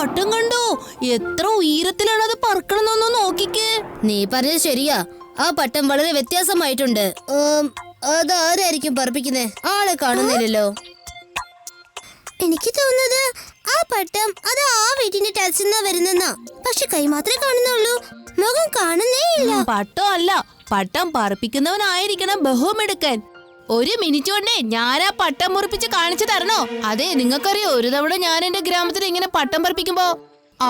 പട്ടം കണ്ടോ? എത്ര ഉയരത്തിലാണ് അത് പറക്കണമെന്നൊന്ന് നോക്കിക്കേ. നീ പറഞ്ഞത് ശരിയാ, ആ പട്ടം വളരെ വ്യത്യാസമായിട്ടുണ്ട്. അതാരായിരിക്കും പറപ്പിക്കുന്നേ? ആളെ കാണുന്നില്ലല്ലോ. എനിക്ക് തോന്നുന്നത് ആ പട്ടം അത് ആ വീട്ടിന്റെ ടെറസിൽ നിന്നാ വരുന്നെന്നാ. പക്ഷെ കൈ മാത്രമേ കാണുന്നുള്ളൂ, മുഖം കാണുന്നേ ഇല്ല. പട്ടം അല്ല, പട്ടം പറപ്പിക്കുന്നവനായിരിക്കണം ബഹുമെടുക്കാൻ. ഒരു മിനിറ്റ് കൊണ്ടേ ഞാൻ ആ പട്ടം മുറിപ്പിച്ച് കാണിച്ചു തരണോ? അതെ, നിങ്ങൾക്കറിയോ, ഒരു തവണ ഞാൻ എന്റെ ഗ്രാമത്തിൽ ഇങ്ങനെ പട്ടം പറപ്പിക്കുമ്പോ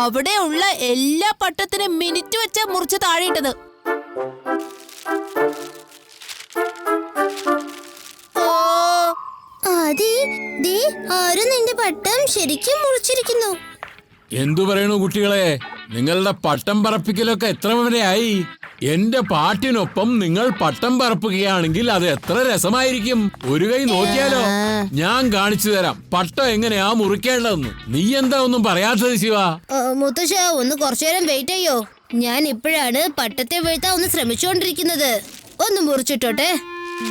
അവിടെ ഉള്ള എല്ലാ പട്ടത്തിനും മിനിറ്റ് വെച്ച മുറിച്ച് താഴെയിട്ടത്. ആരും നിന്റെ പട്ടം ശരിക്കും മുറിച്ചിരിക്കുന്നു. എന്തു പറയണു കുട്ടികളെ, നിങ്ങളുടെ പട്ടം പറപ്പിക്കലൊക്കെ എത്ര വരെയായി? എന്റെ പാട്ടിനൊപ്പം നിങ്ങൾ പട്ടം പറപ്പിക്കുകയാണെങ്കിൽ അത് എത്ര രസമായിരിക്കും. ഒരു കൈ നോക്കിയാലോ? ഞാൻ കാണിച്ചു തരാം പട്ടം എങ്ങനെയാ മുറിക്കേണ്ടതെന്ന്. നീ എന്താ ഒന്നും പറയാത്തത് ശിവ? മുത്തശ്ശ, ഒന്ന് കുറച്ചു നേരം വെയിറ്റ് ചെയ്യോ. ഞാൻ ഇപ്പോഴാണ് പട്ടത്തെ വീഴ്ത്താൻ ഒന്ന് ശ്രമിച്ചുകൊണ്ടിരിക്കുന്നത്. ഒന്ന് മുറിച്ചിട്ടോട്ടെ.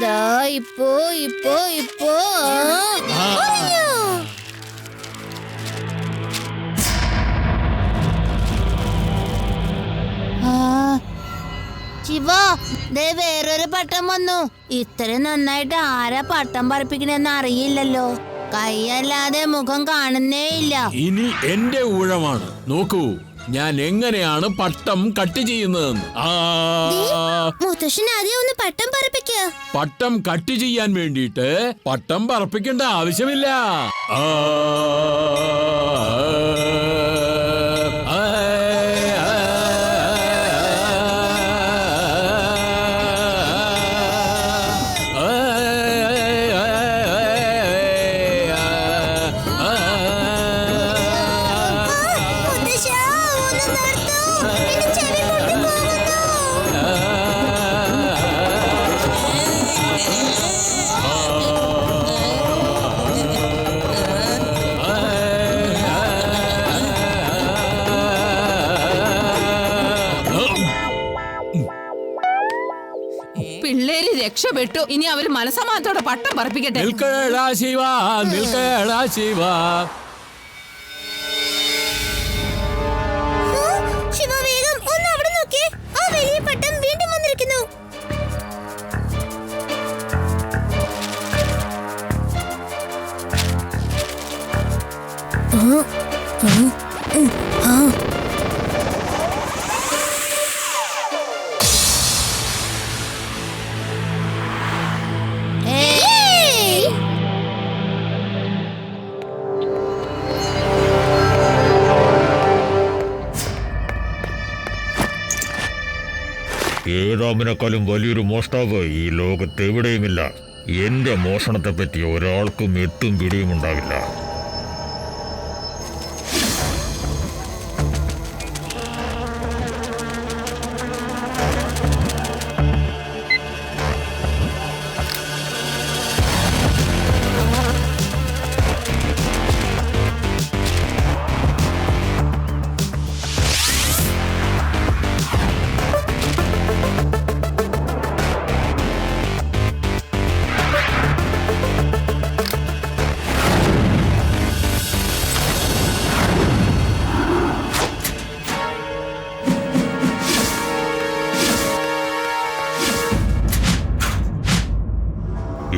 ദാ ഇപ്പോ ഇപ്പോ ഇപ്പോ ശിവ, ദേ വേറൊരു പട്ടം വന്നു. ഇത്ര നന്നായിട്ട് ആരാ പട്ടം പറപ്പിക്കണെന്ന് അറിയില്ലല്ലോ. കൈയല്ലാതെ മുഖം കാണുന്നേ ഇല്ല. ഇനി എന്റെ ഊഴമാണ്. നോക്കൂ ഞാൻ എങ്ങനെയാണ് പട്ടം കട്ട് ചെയ്യുന്നതെന്ന്. മുത്തശ്ശൻ ആദ്യം ഒന്ന് പട്ടം പറപ്പിക്കുക. പട്ടം കട്ട് ചെയ്യാൻ വേണ്ടിയിട്ട് പട്ടം പറപ്പിക്കേണ്ട ആവശ്യമില്ല. പിള്ളേര് രക്ഷപ്പെട്ടു. ഇനി അവര് മനസമാനത്തോടെ പട്ടം പറപ്പിക്കട്ടെ. നിൽക്കടാ ശിവ, നിൽക്കടാ ശിവ. ശിവ, വേഗം ഒന്ന് അവിടെ നോക്കിയേ. ആ വലിയ പട്ടം വീണ്ടും വന്നിരിക്കുന്നു. ഏതാമിനേക്കാളും വലിയൊരു മോഷ്ടാവ് ഈ ലോകത്ത് എവിടെയുമില്ല. എന്റെ മോഷണത്തെ പറ്റി ഒരാൾക്കും എത്തും പിടിയും ഉണ്ടാവില്ല.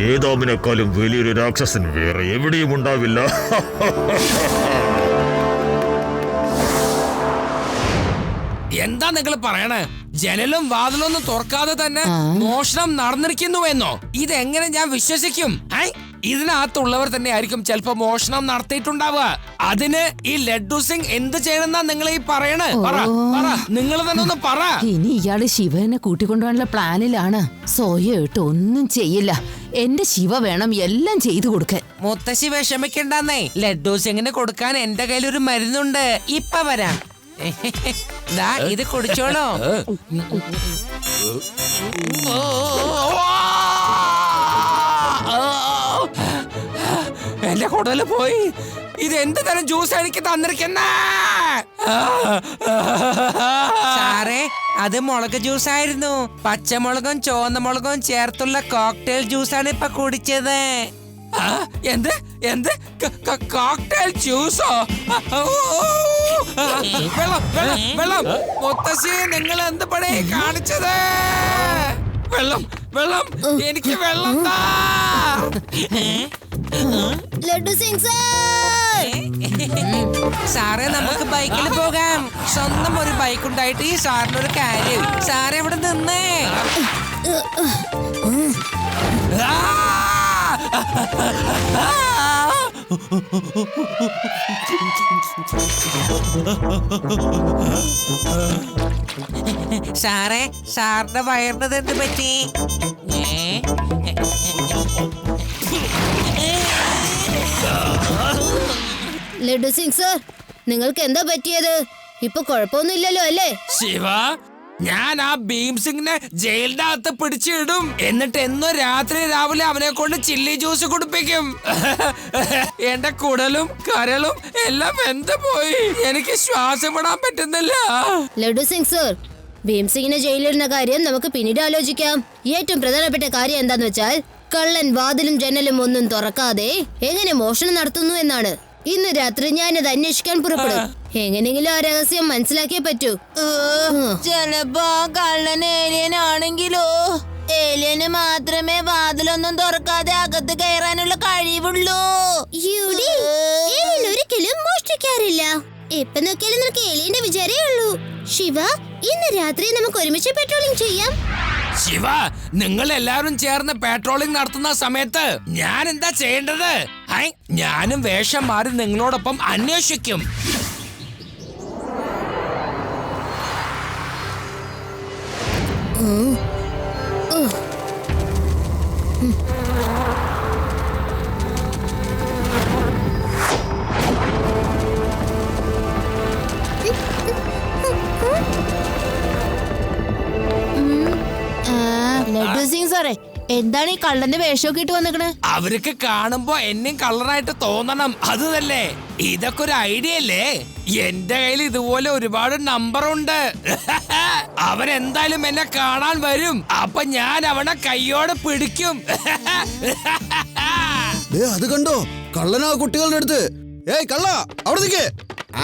ഏതാമിനേക്കാളും വലിയൊരു രാക്ഷസൻ വേറെ എവിടെയും ഉണ്ടാവില്ല. എന്താ നിങ്ങൾ പറയണേ? ജനലും വാതിലൊന്നും തുറക്കാതെ തന്നെ മോഷണം നടന്നിരിക്കുന്നുവെന്നോ? ഇതെങ്ങനെ ഞാൻ വിശ്വസിക്കും? ഇതിനകത്തുള്ളവർ തന്നെ ആയിരിക്കും ചിലപ്പോ മോഷണം നടത്തിയിട്ടുണ്ടാവുക. അതിന് ഈ ലഡ്ഡു സിംഗ് എന്ത് ചെയ്യണമെന്നാ നിങ്ങൾ ഈ പറയണേ? നിങ്ങൾ തന്നെ ഒന്ന് പറ. ഇനി ഇയാള് ശിവനെ കൂട്ടിക്കൊണ്ടുപോകാനുള്ള പ്ലാനിലാണ്. സോയായിട്ട് ഒന്നും ചെയ്യില്ല. എന്റെ ശിവ വേണം എല്ലാം ചെയ്തു കൊടുക്കാൻ. മുത്തശ്ശി വിഷമിക്കണ്ടെന്നേ, ലഡ്ഡു സിംഗിന് കൊടുക്കാൻ എന്റെ കയ്യിലൊരു മരുന്നുണ്ട്. ഇപ്പൊ വരാം. ഇത് കുടിച്ചോളോ. എന്റെ കുടല് പോയി. ഇത് എന്ത് തരം ജ്യൂസ് എനിക്ക് തന്നിരിക്കുന്ന സാറേ? അത് മുളക് ജ്യൂസ് ആയിരുന്നു. പച്ചമുളകും ചുവന്ന മുളകും ചേർത്തുള്ള കോക്ടെയിൽ ജ്യൂസാണ് ഇപ്പൊ കുടിച്ചത്. എന്ത് എന്ത് കോക്ടെയിൽ ജ്യൂസോ? വെള്ളം വെള്ളം വെള്ളം. മുത്തശ്ശി, നിങ്ങൾ എന്ത് പണി കാണിച്ചത്? വെള്ളം വെള്ളം, എനിക്ക് വെള്ളം താ. ലഡ്ഡു സിംഗ് സാറേ, നമുക്ക് ബൈക്കിൽ പോകാം. സ്വന്തം ഒരു ബൈക്ക് ഉണ്ടായിട്ട് ഈ സാറിനൊരു കാര്യം. സാറേ ഇവിടെ നിന്നേ. സാറേ, സാറിന്റെ വയറിനത് എന്ത് പറ്റി? ലഡ്ഡു സിംഗ് സർ, നിങ്ങൾക്ക് എന്താ പറ്റിയത്? ഇപ്പൊ കുഴപ്പമൊന്നുമില്ലല്ലോ അല്ലേ? ശിവ, ഞാൻ ആ ഭീം സിംഗിനെ ജയിലിന്റെ അകത്ത് പിടിച്ചിടും. എന്നിട്ട് എന്നും രാത്രി രാവിലെ അവനെ കൊണ്ട് ചില്ലി ജ്യൂസ് കുടിപ്പിക്കും. എന്റെ കുടലും കരളും എല്ലാം വെന്ത് പോയി. എനിക്ക് ശ്വാസം വിടാൻ പറ്റുന്നില്ല. ലഡ്ഡു സിംഗ് സർ, ഭീം സിംഗിനെ ജയിലിടുന്ന കാര്യം നമുക്ക് പിന്നീട് ആലോചിക്കാം. ഏറ്റവും പ്രധാനപ്പെട്ട കാര്യം എന്താന്ന് വെച്ചാൽ, കള്ളൻ വാതിലും ജനലും ഒന്നും തുറക്കാതെ എങ്ങനെ മോഷണം നടത്തുന്നു എന്നാണ്. ഇന്ന് രാത്രി ഞാനത് അന്വേഷിക്കാൻ പുറപ്പെടും. എങ്ങനെങ്കിലും ആ രഹസ്യം മനസ്സിലാക്കിയേ പറ്റൂ. ചെലപ്പോ കള്ളൻ ഏലിയൻ ആണെങ്കിലോ? ഏലിയന് മാത്രമേ വാതിലൊന്നും തുറക്കാതെ അകത്ത് കയറാനുള്ള കഴിവുള്ളൂ. ഒരിക്കലും മോഷ്ടിക്കാറില്ല. എപ്പോ നോക്കിയാലും നിനക്ക് ഏലിയന്റെ വിചാരേ ഉള്ളൂ. ശിവ, ഇന്ന് രാത്രി നമുക്ക് ഒരുമിച്ച് പെട്രോളിംഗ് ചെയ്യാം. ശിവ, നിങ്ങൾ എല്ലാവരും ചേർന്ന് പെട്രോളിംഗ് നടത്തുന്ന സമയത്ത് ഞാൻ എന്താ ചെയ്യേണ്ടത്? ഞാനും വേഷം മാറി നിങ്ങളോടൊപ്പം അന്വേഷിക്കും. ലഡ്ഡു സിംഗ് സാറേ, എന്താണ് ഈ കള്ളന്റെ വേഷമൊക്കെ ഇട്ട് വന്നിക്കണേ? അവർക്ക് കാണുമ്പോ എന്നെയും കള്ളനായിട്ട് തോന്നണം, അത് തന്നെ. ഇതൊക്കെ ഒരു ഐഡിയ അല്ലേ? എന്റെ കയ്യിൽ ഇതുപോലെ ഒരുപാട് നമ്പറുണ്ട്. അവൻ എന്തായാലും എന്നെ കാണാൻ വരും. അപ്പൊ ഞാൻ അവനെ കയ്യോടെ പിടിക്കും. അത് കണ്ടോ, കള്ളനാ കുട്ടികളുടെ അടുത്ത്. ഏയ് കള്ള, അവിടെ നിൽക്കേ.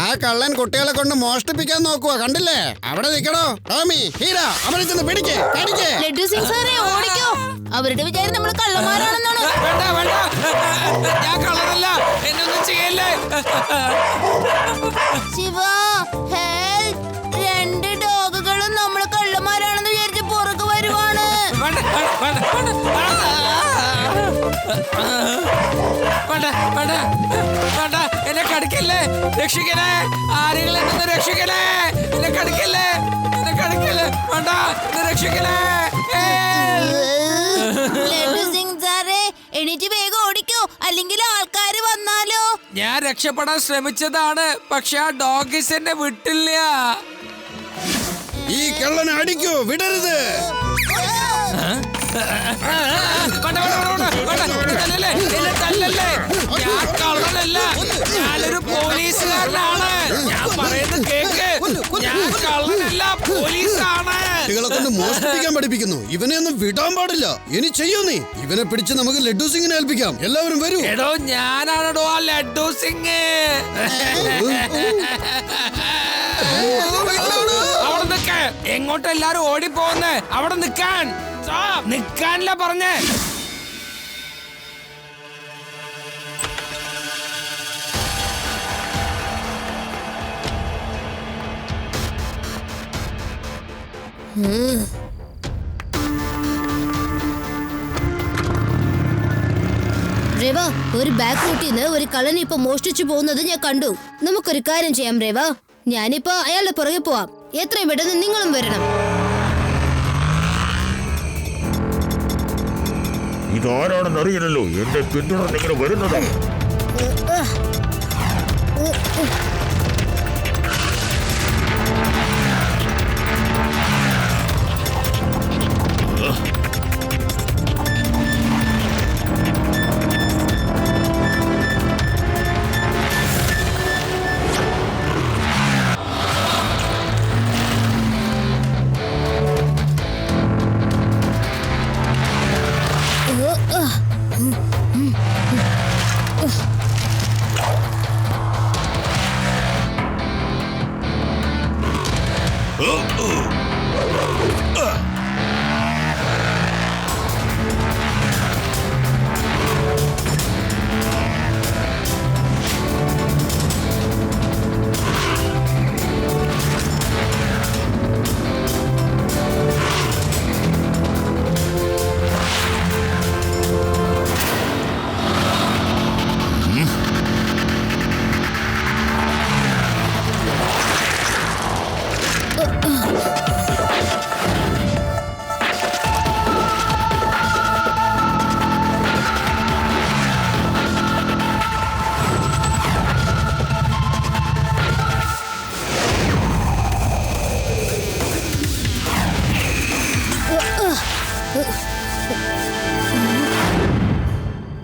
ആ കള്ളൻ കുട്ടികളെ കൊണ്ട് മോഷ്ടിപ്പിക്കാൻ നോക്കുക, കണ്ടില്ലേ? അവിടെ നിൽക്കണോ ടോമി, ഹീര, അവരെ ചെന്ന് പിടിക്കേ. ലഡ്ഡു സിംഗ് സാറേ, ഓടിക്കോ. അവരുടെ വിചാരം നമ്മൾ കള്ളന്മാരാണെന്നാണ്. വേണ്ട വേണ്ട, ഞാൻ കള്ളനല്ല, എന്നൊന്നും ചെയ്യല്ലേ. ശിവ, ഹെൽപ്പ്! 2 ഡോഗുകളും നമ്മൾ കള്ളന്മാരാണെന്ന് വിചാരിച്ച് പുറകെ വരുവാണ്. വേണ്ട വേണ്ട വേണ്ട വേണ്ട വേണ്ട വേണ്ട, എന്നെ കടിക്കല്ലേ, രക്ഷിക്കണേ. ആരെങ്കിലും എന്നെ രക്ഷിക്കണേ, എന്നെ കടിക്കല്ലേ, എന്നെ കടിക്കല്ലേ. വേണ്ട, എന്നെ രക്ഷിക്കണേ. ലഡ്ഡു സിംഗ് സാറേ, എണീറ്റ് വേഗം ഓടിക്കോ, അല്ലെങ്കിൽ ആൾക്കാര് വന്നാലോ? ഞാൻ രക്ഷപ്പെടാൻ ശ്രമിച്ചതാണ്, പക്ഷെ ആ ഡോഗീസ് എന്നെ വിട്ടില്ല. ഈ കള്ളനെ അടിക്കൂ, വിടരുത്. ഞാൻ കള്ളനല്ല, ഞാനൊരു പോലീസുകാരനാണ്. ഞാൻ പറയുന്നത് കേക്ക്, ഞാൻ കള്ളനല്ല, പോലീസാണ്. കുട്ടികളെ കൊണ്ട് മോഷ്ടിപ്പിക്കാൻ പഠിപ്പിക്കുന്നു. ഇവനെ ഒന്നും വിടാൻ പാടില്ല. ഇനി ചെയ്യൂ നീ. ഇവനെ പിടിച്ച് നമുക്ക് ലഡ്ഡു സിംഗിനെ ഏൽപ്പിക്കാം. എല്ലാവരും വരൂ. എടോ, ഞാനാണെടോ ആ ലഡ്ഡു സിംഗ്. അവിടെ നിൽക്ക. എങ്ങോട്ട് എല്ലാരും ഓടിപ്പോന്ന്? അവിടെ നിൽക്കാൻ. നിൽക്കാനല്ല പറഞ്ഞേ. രേവ, ഒരു ബാക്ക് റൂട്ടിന്ന് ഒരു കള്ളൻ ഇപ്പൊ മോഷ്ടിച്ചു പോകുന്നത് ഞാൻ കണ്ടു. നമുക്കൊരു കാര്യം ചെയ്യാം രേവ, ഞാനിപ്പോ അയാളുടെ പുറകെ പോവാം. എത്രയും പെട്ടെന്ന് നിങ്ങളും വരണം. ഇതാരാണെന്ന് അറിയില്ലല്ലോ, എന്റെ പിന്തുടർന്ന് ഇങ്ങനെ വരുന്നത്.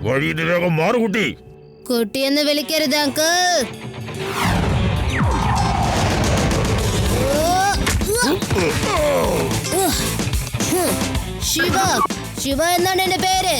വഴിയിൽ വേഗം മാറു കുട്ടി. കുട്ടിയെന്ന് വിളിക്കരുത് അങ്കിൾ. ശിവ, ശിവ എന്നാണ് എന്റെ പേര്.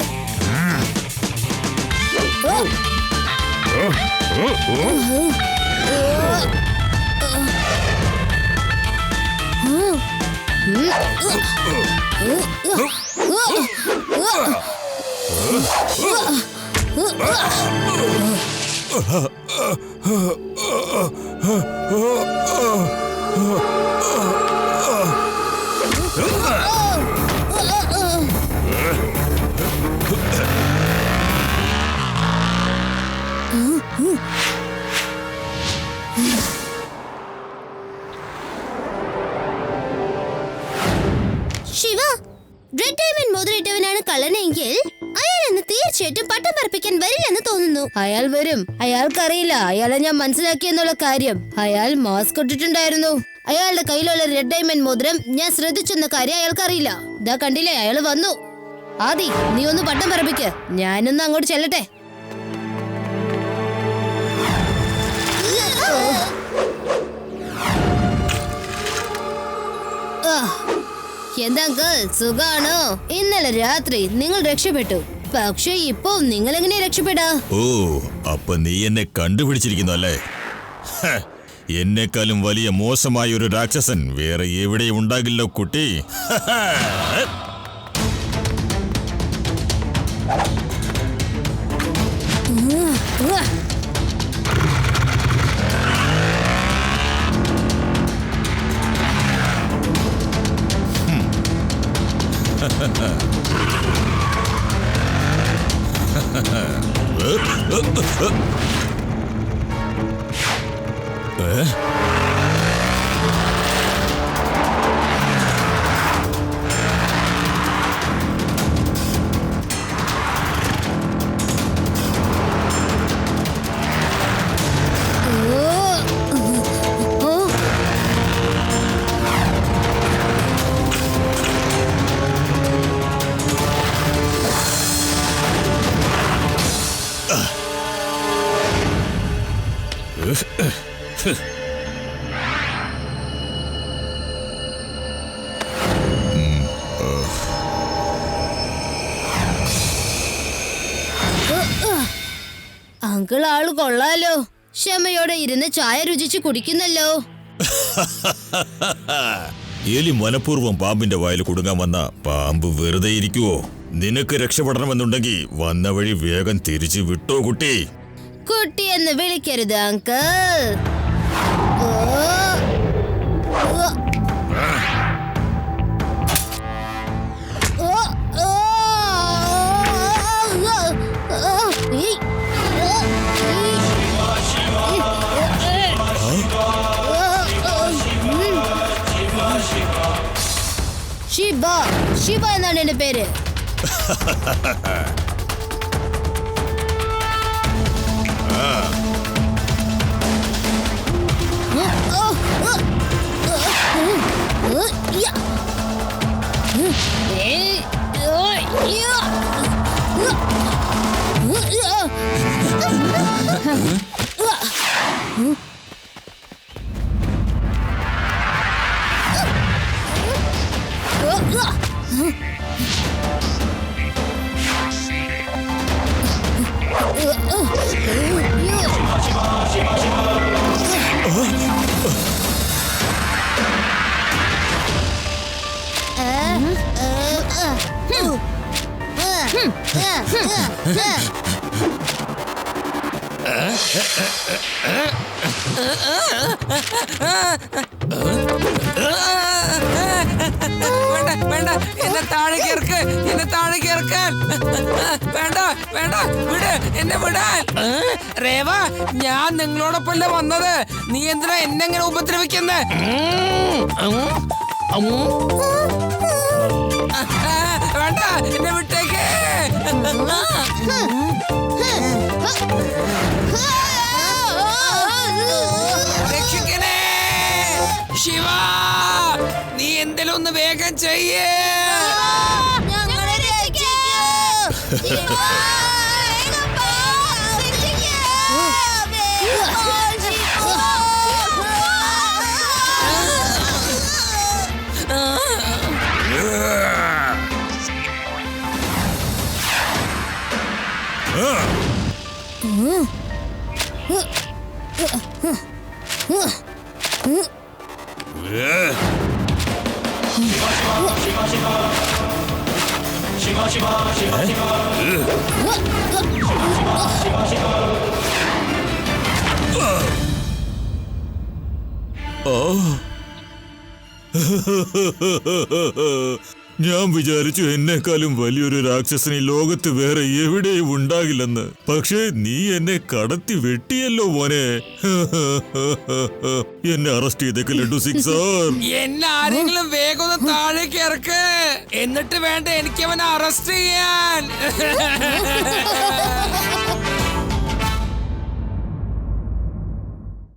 ശിവ, റെഡ് ഡയമണ്ട് മോതിരയിട്ടവനാണ് കള്ളനെങ്കിൽ അയാൾ ഇന്ന് തീർച്ചയായിട്ടും പട്ടം പറപ്പിക്കാൻ വരില്ലെന്ന് തോന്നുന്നു. അയാൾ വരും. അയാൾക്കറിയില്ല അയാളെ ഞാൻ മനസ്സിലാക്കിയെന്നുള്ള കാര്യം. അയാൾ മാസ്ക് ഇട്ടിട്ടുണ്ടായിരുന്നു. അയാളുടെ കയ്യിലുള്ള റെഡ് ഡയമണ്ട് മോതിരം ഞാൻ ശ്രദ്ധിച്ചെന്ന കാര്യം അയാൾക്കറിയില്ല. ഇതാ കണ്ടില്ലേ, അയാൾ വന്നു. ആദി, നീ ഒന്ന് പട്ടം പറപ്പിക്ക്. ഞാനൊന്ന് അങ്ങോട്ട് ചെല്ലട്ടെ. എന്താ അങ്കിൾ, സുഖാണോ? ഇന്നലെ രാത്രി നിങ്ങൾ രക്ഷപ്പെട്ടു. പക്ഷെ ഇപ്പൊ നിങ്ങൾ എങ്ങനെ രക്ഷപ്പെടാ? ഓ, അപ്പൊ നീ എന്നെ കണ്ടുപിടിച്ചിരിക്കുന്നു അല്ലേ? എന്നെക്കാളും വലിയ മോശമായ ഒരു രാക്ഷസൻ വേറെ എവിടെയും ഉണ്ടാകില്ലോ കുട്ടി. അങ്കിൾ ആള് കൊള്ളാലോ. ക്ഷമയോടെ ഇരുന്ന് ചായ രുചിച്ച് കുടിക്കുന്നല്ലോ. എലി മനഃപൂർവ്വം പാമ്പിന്റെ വായിൽ കുടുങ്ങാൻ വന്ന പാമ്പ് വെറുതെ ഇരിക്കുവോ? നിനക്ക് രക്ഷപ്പെടണമെന്നുണ്ടെങ്കിൽ വന്ന വഴി വേഗം തിരിച്ചു വിട്ടോ കുട്ടി. കുട്ടി എന്ന് വിളിക്കരുത് അങ്കിൾ. ശിവ, ശിവ എന്നാണ് എന്റെ പേര്. വേണ്ട വേണ്ട, എന്നെ താഴെ കേർക്ക്, എന്നെ താഴെ കേർക്കാൻ. വേണ്ട വേണ്ട, വിട്, എന്നെ വിടാൻ. രേവ, ഞാൻ നിങ്ങളോടൊപ്പല്ലേ വന്നത്. നീ എന്തിനാ എന്നെ എങ്ങനെ ഉപദ്രവിക്കുന്നേ? വേണ്ട, എന്നെ വിട്ടേക്ക്. രക്ഷിക്കണേ ശിവ, നീ എന്തെങ്കിലും ഒന്ന് വേഗം ചെയ്യേ. ഞാൻ വിചാരിച്ചു എന്നെക്കാളും വലിയൊരു രാക്ഷസൻ ഈ ലോകത്ത് വേറെ എവിടെയും ഉണ്ടാകില്ലെന്ന്. പക്ഷേ നീ എന്നെ കടത്തി വെട്ടിയല്ലോ മോനെ. എന്നെ അറസ്റ്റ് ചെയ്തേക്ക് ലഡു സിക്സർ. എന്നെ ആരെങ്കിലും വേഗം ഒന്ന് താഴേക്ക് ഇറക്ക്. എന്നിട്ട് വേണ്ട എനിക്ക് അവനെ അറസ്റ്റ് ചെയ്യാൻ.